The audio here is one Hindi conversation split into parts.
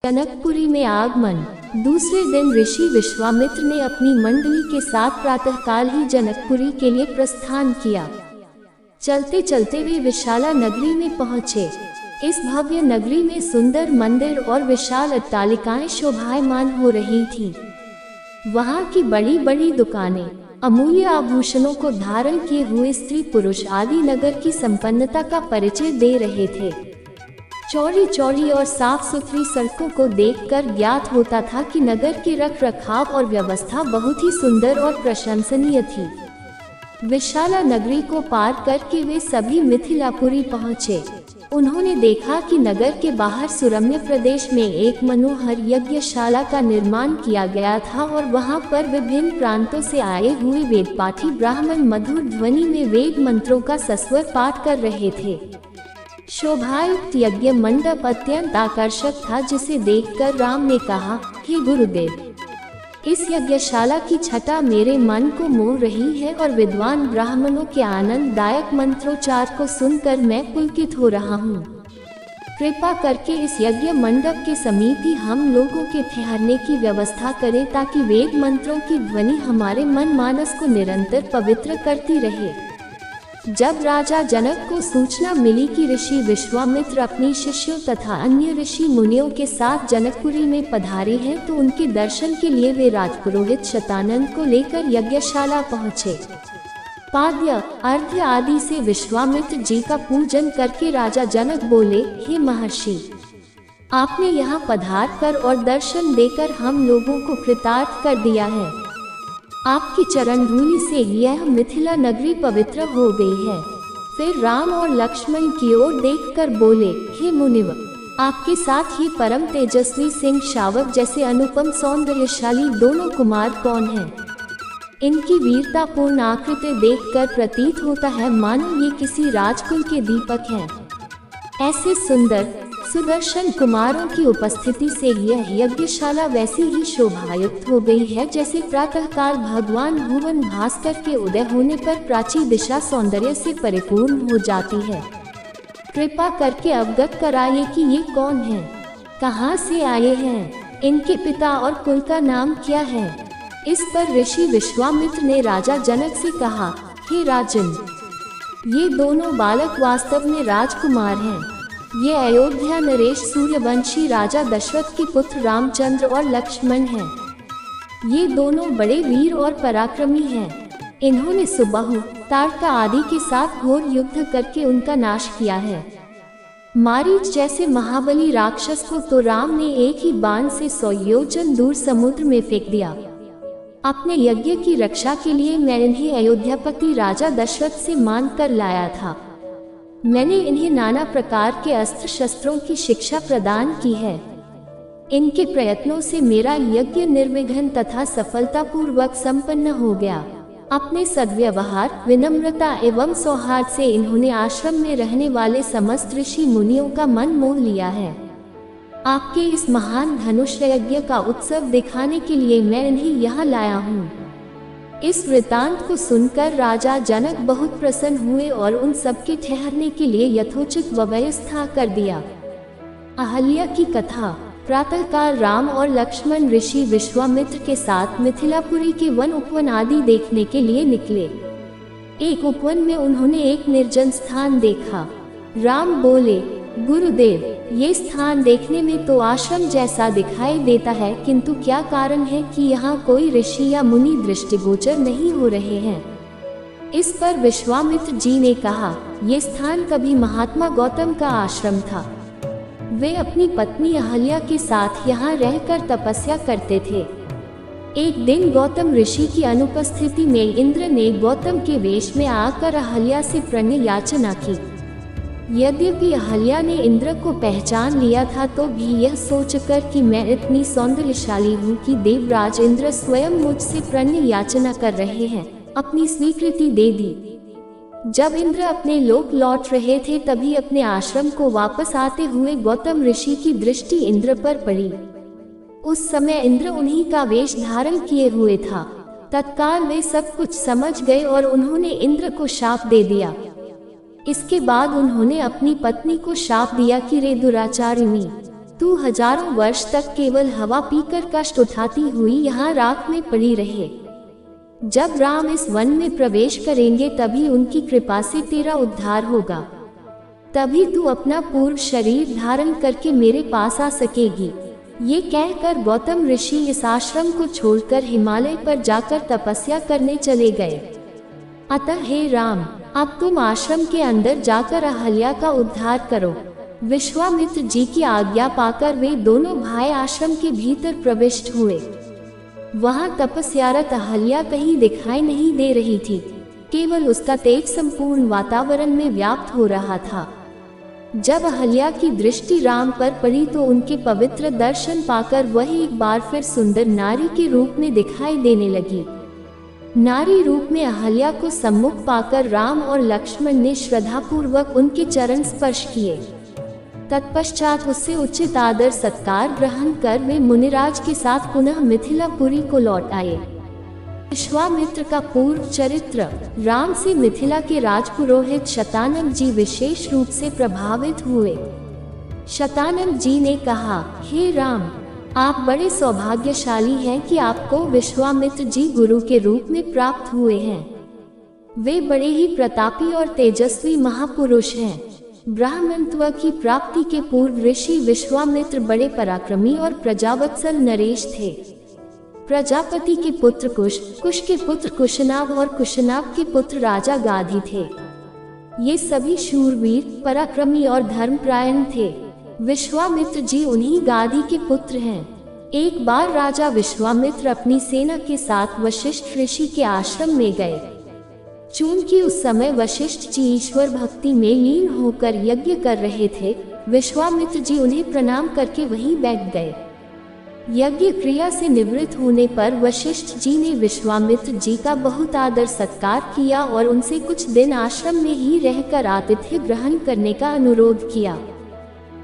जनकपुरी में आगमन। दूसरे दिन ऋषि विश्वामित्र ने अपनी मंडली के साथ प्रातःकाल ही जनकपुरी के लिए प्रस्थान किया। चलते चलते वे विशाला नगरी में पहुँचे। इस भव्य नगरी में सुंदर मंदिर और विशाल अट्टालिकाएं शोभायमान हो रही थीं। वहाँ की बड़ी बड़ी दुकानें अमूल्य आभूषणों को धारण किए हुए स्त्री पुरुष आदि नगर की संपन्नता का परिचय दे रहे थे। चौड़ी चौड़ी और साफ सुथरी सड़कों को देखकर ज्ञात होता था कि नगर के रख रखाव और व्यवस्था बहुत ही सुंदर और प्रशंसनीय थी। विशाला नगरी को पार करके वे सभी मिथिलापुरी पहुँचे। उन्होंने देखा कि नगर के बाहर सुरम्य प्रदेश में एक मनोहर यज्ञशाला का निर्माण किया गया था और वहां पर विभिन्न प्रांतों से आए हुए वेदपाठी ब्राह्मण मधुर ध्वनि में वेद मंत्रों का सस्वर पाठ कर रहे थे। शोभायुक्त यज्ञ मंडप अत्यंत आकर्षक था, जिसे देखकर राम ने कहा, हे गुरुदेव, इस यज्ञशाला की छटा मेरे मन को मोह रही है और विद्वान ब्राह्मणों के आनंददायक मंत्रोच्चार को सुनकर मैं पुलकित हो रहा हूँ। कृपा करके इस यज्ञ मंडप के समीप ही हम लोगों के ठहरने की व्यवस्था करें, ताकि वेद मंत्रों की ध्वनि हमारे मन मानस को निरंतर पवित्र करती रहे। जब राजा जनक को सूचना मिली कि ऋषि विश्वामित्र अपने शिष्यों तथा अन्य ऋषि मुनियों के साथ जनकपुरी में पधारे हैं, तो उनके दर्शन के लिए वे राजपुरोहित शतानंद को लेकर यज्ञशाला पहुँचे। पाद्य अर्घ्य आदि से विश्वामित्र जी का पूजन करके राजा जनक बोले, हे महर्षि, आपने यहाँ पधार कर और दर्शन देकर हम लोगों को कृतार्थ कर दिया है। आपकी चरण धूलि से यह मिथिला नगरी पवित्र हो गई है। फिर राम और लक्ष्मण की ओर देखकर बोले, हे मुनिव, आपके साथ ये परम तेजस्वी सिंह शावक जैसे अनुपम सौंदर्यशाली दोनों कुमार कौन हैं? इनकी वीरतापूर्ण आकृति देखकर प्रतीत होता है मानो ये किसी राजकुल के दीपक हैं। ऐसे सुंदर सुदर्शन कुमारों की उपस्थिति से यह यज्ञशाला वैसी ही शोभायुक्त हो गई है जैसे प्रातःकाल भगवान भुवन भास्कर के उदय होने पर प्राची दिशा सौंदर्य से परिपूर्ण हो जाती है। कृपा करके अवगत कराइए कि ये कौन हैं, कहाँ से आए हैं, इनके पिता और कुल का नाम क्या है। इस पर ऋषि विश्वामित्र ने राजा जनक से कहा, हे राजन, ये दोनों बालक वास्तव में राजकुमार हैं। ये अयोध्या नरेश सूर्यवंशी राजा दशरथ के पुत्र रामचंद्र और लक्ष्मण हैं। ये दोनों बड़े वीर और पराक्रमी हैं। इन्होंने सुबाहु ताड़का आदि के साथ घोर युद्ध करके उनका नाश किया है। मारीच जैसे महाबली राक्षस को तो राम ने एक ही बाण से 100 योजन दूर समुद्र में फेंक दिया। अपने यज्ञ की रक्षा के लिए मैं इन्हें अयोध्यापति राजा दशरथ से मांग कर लाया था। मैंने इन्हें नाना प्रकार के अस्त्र शस्त्रों की शिक्षा प्रदान की है। इनके प्रयत्नों से मेरा यज्ञ निर्विघ्न तथा सफलतापूर्वक संपन्न हो गया। अपने सद्व्यवहार, विनम्रता एवं सौहार्द से इन्होंने आश्रम में रहने वाले समस्त ऋषि मुनियों का मन मोह लिया है। आपके इस महान धनुष यज्ञ का उत्सव दिखाने के लिए मैं इन्हें यहाँ लाया हूँ। इस वृतांत को सुनकर राजा जनक बहुत प्रसन्न हुए और उन सबके ठहरने के लिए यथोचित व्यवस्था कर दिया। अहल्या की कथा। प्रातःकाल राम और लक्ष्मण ऋषि विश्वामित्र के साथ मिथिलापुरी के वन उपवन आदि देखने के लिए निकले। एक उपवन में उन्होंने एक निर्जन स्थान देखा। राम बोले, गुरुदेव, ये स्थान देखने में तो आश्रम जैसा दिखाई देता है, किंतु क्या कारण है कि यहाँ कोई ऋषि या मुनि दृष्टिगोचर नहीं हो रहे हैं। इस पर विश्वामित्र जी ने कहा, ये स्थान कभी महात्मा गौतम का आश्रम था। वे अपनी पत्नी अहल्या के साथ यहाँ रहकर तपस्या करते थे। एक दिन गौतम ऋषि की अनुपस्थिति में इंद्र ने गौतम के वेश में आकर अहल्या से प्रणय याचना की। यद्यपि अहल्या ने इंद्र को पहचान लिया था, तो भी यह सोचकर कि मैं इतनी सौंदर्यशाली हूँ कि देवराज इंद्र स्वयं मुझसे प्रणय याचना कर रहे हैं, अपनी स्वीकृति दे दी। जब इंद्र अपने लोक लौट रहे थे, तभी अपने आश्रम को वापस आते हुए गौतम ऋषि की दृष्टि इंद्र पर पड़ी। उस समय इंद्र उन्हीं का वेश धारण किए हुए था। तत्काल वे सब कुछ समझ गए और उन्होंने इंद्र को शाप दे दिया। इसके बाद उन्होंने अपनी पत्नी को शाप दिया कि रे दुराचारिणी, तू हजारों वर्ष तक केवल हवा पीकर कष्ट उठाती हुई यहाँ राख में पड़ी रहे। जब राम इस वन में प्रवेश करेंगे तभी उनकी कृपा से तेरा उद्धार होगा। तभी तू अपना पूर्व शरीर धारण करके मेरे पास आ सकेगी। ये कहकर गौतम ऋषि इस आश्रम को छोड़कर हिमालय पर जाकर तपस्या करने चले गए। अतः हे राम, अब तुम आश्रम के अंदर जाकर अहल्या का उद्धार करो। विश्वामित्र जी की आज्ञा पाकर वे दोनों भाई आश्रम के भीतर प्रविष्ट हुए। वहां तपस्यारत अहल्या कहीं दिखाई नहीं दे रही थी, केवल उसका तेज संपूर्ण वातावरण में व्याप्त हो रहा था। जब अहल्या की दृष्टि राम पर पड़ी तो उनके पवित्र दर्शन पाकर वह एक बार फिर सुंदर नारी के रूप में दिखाई देने लगी। नारी रूप में अहल्या को सम्मुख पाकर राम और लक्ष्मण ने श्रद्धापूर्वक उनके चरण स्पर्श किए। तत्पश्चात उससे उचित आदर सत्कार ग्रहण कर वे मुनिराज के साथ पुनः मिथिलापुरी को लौट आए। विश्वामित्र का पूर्व चरित्र। राम से मिथिला के राजपुरोहित शतानक जी विशेष रूप से प्रभावित हुए। शतानक जी ने कहा, हे राम, आप बड़े सौभाग्यशाली हैं कि आपको विश्वामित्र जी गुरु के रूप में प्राप्त हुए हैं। वे बड़े ही प्रतापी और तेजस्वी महापुरुष हैं। ब्राह्मणत्व की प्राप्ति के पूर्व ऋषि विश्वामित्र बड़े पराक्रमी और प्रजावत्सल नरेश थे। प्रजापति के पुत्र कुश, कुश के पुत्र कुशनाभ और कुशनाभ के पुत्र राजा गाधी थे। ये सभी शूरवीर, पराक्रमी और धर्मपरायण थे। विश्वामित्र जी उन्हीं गाधी के पुत्र हैं। एक बार राजा विश्वामित्र अपनी सेना के साथ वशिष्ठ ऋषि के आश्रम में गए। चूंकि उस समय वशिष्ठ जी ईश्वर भक्ति में लीन होकर यज्ञ कर रहे थे, विश्वामित्र जी उन्हें प्रणाम करके वहीं बैठ गए। यज्ञ क्रिया से निवृत्त होने पर वशिष्ठ जी ने विश्वामित्र जी का बहुत आदर सत्कार किया और उनसे कुछ दिन आश्रम में ही रहकर आतिथ्य ग्रहण करने का अनुरोध किया।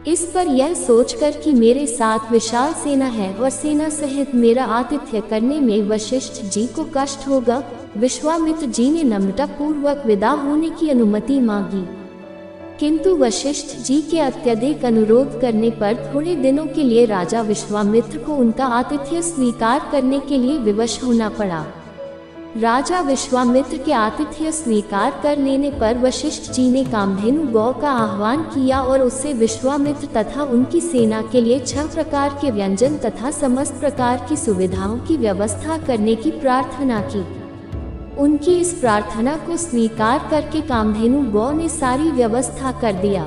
इस पर यह सोचकर कि मेरे साथ विशाल सेना है और सेना सहित मेरा आतिथ्य करने में वशिष्ठ जी को कष्ट होगा, विश्वामित्र जी ने नम्रता पूर्वक विदा होने की अनुमति मांगी। किंतु वशिष्ठ जी के अत्यधिक अनुरोध करने पर थोड़े दिनों के लिए राजा विश्वामित्र को उनका आतिथ्य स्वीकार करने के लिए विवश होना पड़ा। राजा विश्वामित्र के आतिथ्य स्वीकार कर लेने पर वशिष्ठ जी ने कामधेनु गौ का आह्वान किया और उससे विश्वामित्र तथा उनकी सेना के लिए 6 प्रकार के व्यंजन तथा समस्त प्रकार की सुविधाओं की व्यवस्था करने की प्रार्थना की। उनकी इस प्रार्थना को स्वीकार करके कामधेनु गौ ने सारी व्यवस्था कर दिया।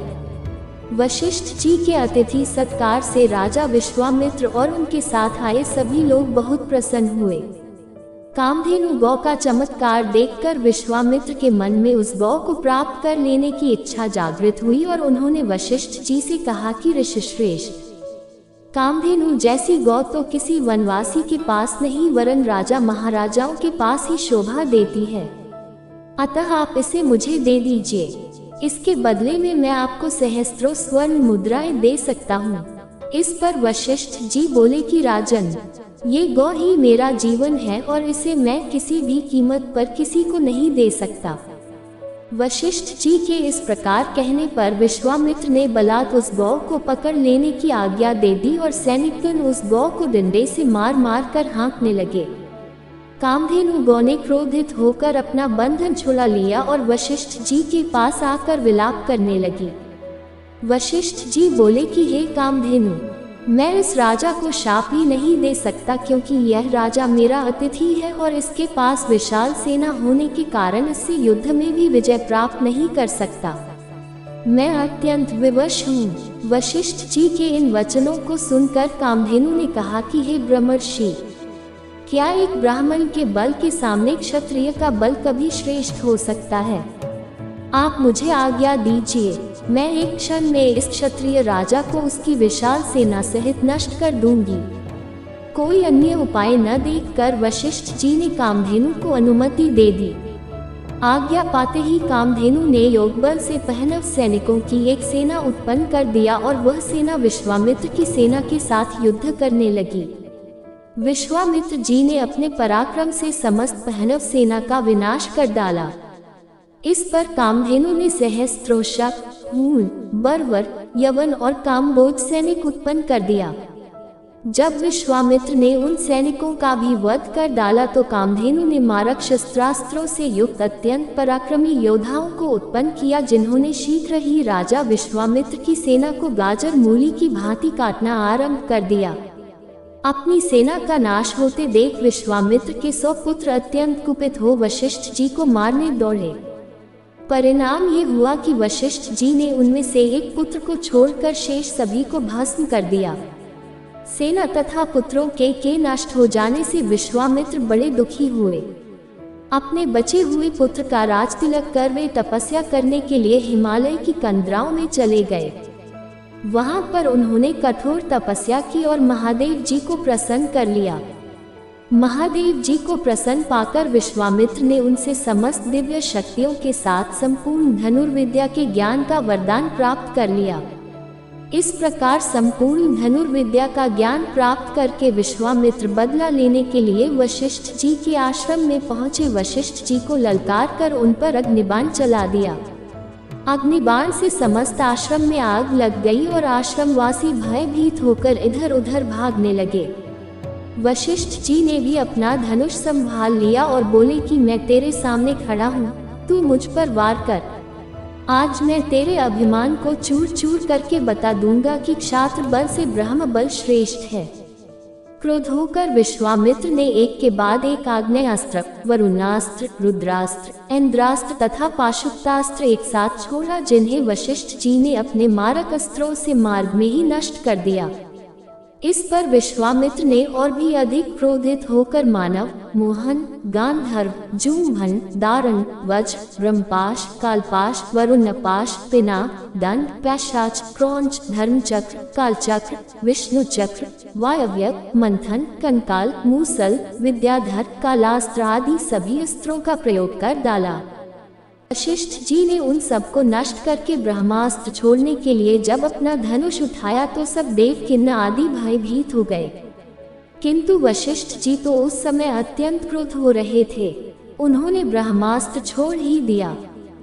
वशिष्ठ जी के अतिथि सत्कार से राजा विश्वामित्र और उनके साथ आए सभी लोग बहुत प्रसन्न हुए। कामधेनु गौ का चमत्कार देखकर विश्वामित्र के मन में उस गौ को प्राप्त कर लेने की इच्छा जागृत हुई और उन्होंने वशिष्ठ जी से कहा कि ऋषिश्रेष्ठ, कामधेनु जैसी गौ तो किसी वनवासी के पास नहीं वरन राजा महाराजाओं के पास ही शोभा देती है। अतः आप इसे मुझे दे दीजिए। इसके बदले में मैं आपको सहस्त्रों स्वर्ण मुद्राएं दे सकता हूँ। इस पर वशिष्ठ जी बोले कि राजन, ये गौ ही मेरा जीवन है और इसे मैं किसी भी कीमत पर किसी को नहीं दे सकता। वशिष्ठ जी के इस प्रकार कहने पर विश्वामित्र ने बलात् उस गौ को पकड़ लेने की आज्ञा दे दी और सैनिकगण उस गौ को डंडे से मार मार कर हाँकने लगे। कामधेनु गौ ने क्रोधित होकर अपना बंधन छुड़ा लिया और वशिष्ठ जी के पास आकर विलाप करने लगी। वशिष्ठ जी बोले कि हे कामधेनु, मैं इस राजा को शाप ही नहीं दे सकता क्योंकि यह राजा मेरा अतिथि है और इसके पास विशाल सेना होने के कारण इससे युद्ध में भी विजय प्राप्त नहीं कर सकता। मैं अत्यंत विवश हूँ। वशिष्ठ जी के इन वचनों को सुनकर कामधेनु ने कहा कि हे ब्रह्मर्षि, क्या एक ब्राह्मण के बल के सामने क्षत्रिय का बल कभी श्रेष्ठ हो सकता है? आप मुझे आज्ञा दीजिए, मैं एक क्षण में इस क्षत्रिय राजा को उसकी विशाल सेना सहित नष्ट कर दूंगी। कोई अन्य उपाय न देखकर वशिष्ठ जी ने कामधेनु को अनुमति दे दी। आज्ञा पाते ही कामधेनु ने योगबल से पहनव सैनिकों की एक सेना उत्पन्न कर दिया और वह सेना विश्वामित्र की सेना के साथ युद्ध करने लगी। विश्वामित्र जी ने अपने पराक्रम से समस्त पहनव सेना का विनाश कर डाला। इस पर कामधेनु ने सहस्त्रोशक, हूण, बर्वर, यवन और कामबोज सैनिक उत्पन्न कर दिया। जब विश्वामित्र ने उन सैनिकों का भी वध कर डाला तो कामधेनु ने मारक शस्त्रास्त्रों से युक्त अत्यंत पराक्रमी योद्धाओं को उत्पन्न किया, जिन्होंने शीघ्र ही राजा विश्वामित्र की सेना को गाजर मूली की भांति काटना आरंभ कर दिया। अपनी सेना का नाश होते देख विश्वामित्र के 100 पुत्र अत्यंत कुपित हो वशिष्ठ जी को मारने दौड़े। परिणाम ये हुआ कि वशिष्ठ जी ने उनमें से एक पुत्र को छोड़कर शेष सभी को भस्म कर दिया। सेना तथा पुत्रों के नष्ट हो जाने से विश्वामित्र बड़े दुखी हुए। अपने बचे हुए पुत्र का राजतिलक कर वे तपस्या करने के लिए हिमालय की कंदराओं में चले गए। वहां पर उन्होंने कठोर तपस्या की और महादेव जी को प्रसन्न कर लिया। महादेव जी को प्रसन्न पाकर विश्वामित्र ने उनसे समस्त दिव्य शक्तियों के साथ संपूर्ण धनुर्विद्या के ज्ञान का वरदान प्राप्त कर लिया। इस प्रकार संपूर्ण धनुर्विद्या का ज्ञान प्राप्त करके विश्वामित्र बदला लेने के लिए वशिष्ठ जी के आश्रम में पहुंचे। वशिष्ठ जी को ललकार कर उन पर अग्निबाण चला दिया। अग्निबाण से समस्त आश्रम में आग लग गई और आश्रमवासी भयभीत होकर इधर उधर भागने लगे। वशिष्ठ जी ने भी अपना धनुष संभाल लिया और बोले कि मैं तेरे सामने खड़ा हूँ, तू मुझ पर वार कर। आज मैं तेरे अभिमान को चूर चूर करके बता दूंगा कि क्षात्र बल से ब्रह्म बल श्रेष्ठ है। क्रोध होकर विश्वामित्र ने एक के बाद एक आग्नेयास्त्र, वरुणास्त्र, रुद्रास्त्र, इंद्रास्त्र तथा पाशुपतास्त्र एक साथ छोड़ा, जिन्हें वशिष्ठ जी ने अपने मारक अस्त्रों से मार्ग में ही नष्ट कर दिया। इस पर विश्वामित्र ने और भी अधिक क्रोधित होकर मानव, मोहन, गांधर्व, जूम्भन, दारण, वज्र, ब्रह्मपाश, कालपाश, वरुणपाश, पिना, दंड, पैशाच, क्रौंच, धर्मचक्र, कालचक्र, विष्णु चक्र, वायव्य, मंथन, कंकाल, मूसल, विद्याधर, कालास्त्र आदि सभी अस्त्रों का प्रयोग कर डाला। वशिष्ठ जी ने उन सबको नष्ट करके ब्रह्मास्त्र छोड़ने के लिए जब अपना धनुष उठाया तो सब देव किन्नर आदि भयभीत हो गए। किंतु वशिष्ठ जी तो उस समय अत्यंत क्रोध हो रहे थे। उन्होंने ब्रह्मास्त्र छोड़ ही दिया।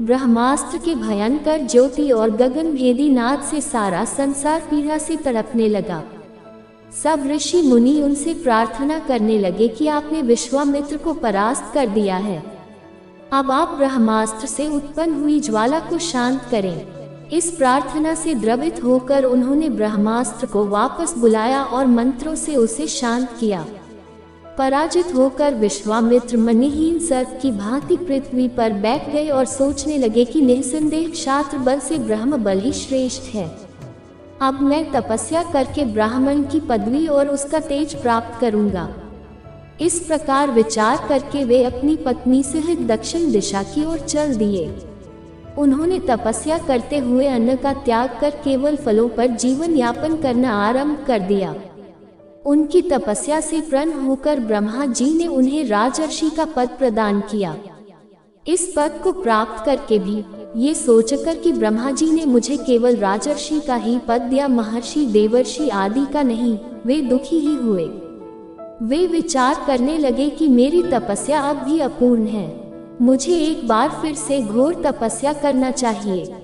ब्रह्मास्त्र के भयंकर ज्योति और गगन भेदी नाद से सारा संसार पीड़ा से तड़पने लगा। सब ऋषि मुनि उनसे प्रार्थना करने लगे कि आपने विश्वामित्र को परास्त कर दिया है, अब आप ब्रह्मास्त्र से उत्पन्न हुई ज्वाला को शांत करें। इस प्रार्थना से द्रवित होकर उन्होंने ब्रह्मास्त्र को वापस बुलाया और मंत्रों से उसे शांत किया। पराजित होकर विश्वामित्र मणिहीन सर्प की भांति पृथ्वी पर बैठ गए और सोचने लगे कि निसंदेह क्षात्र बल से ब्रह्म बल ही श्रेष्ठ है। अब मैं तपस्या करके ब्राह्मण की पदवी और उसका तेज प्राप्त करूंगा। इस प्रकार विचार करके वे अपनी पत्नी सहित दक्षिण दिशा की ओर चल दिए। उन्होंने तपस्या करते हुए अन्न का त्याग कर केवल फलों पर जीवन यापन करना आरंभ कर दिया। उनकी तपस्या से प्रसन्न होकर ब्रह्मा जी ने उन्हें राजर्षि का पद प्रदान किया। इस पद को प्राप्त करके भी ये सोचकर कि ब्रह्मा जी ने मुझे केवल राजर्षि का ही पद दिया, महर्षि देवर्षि आदि का नहीं, वे दुखी ही हुए। वे विचार करने लगे कि मेरी तपस्या अब भी अपूर्ण है, मुझे एक बार फिर से घोर तपस्या करना चाहिए।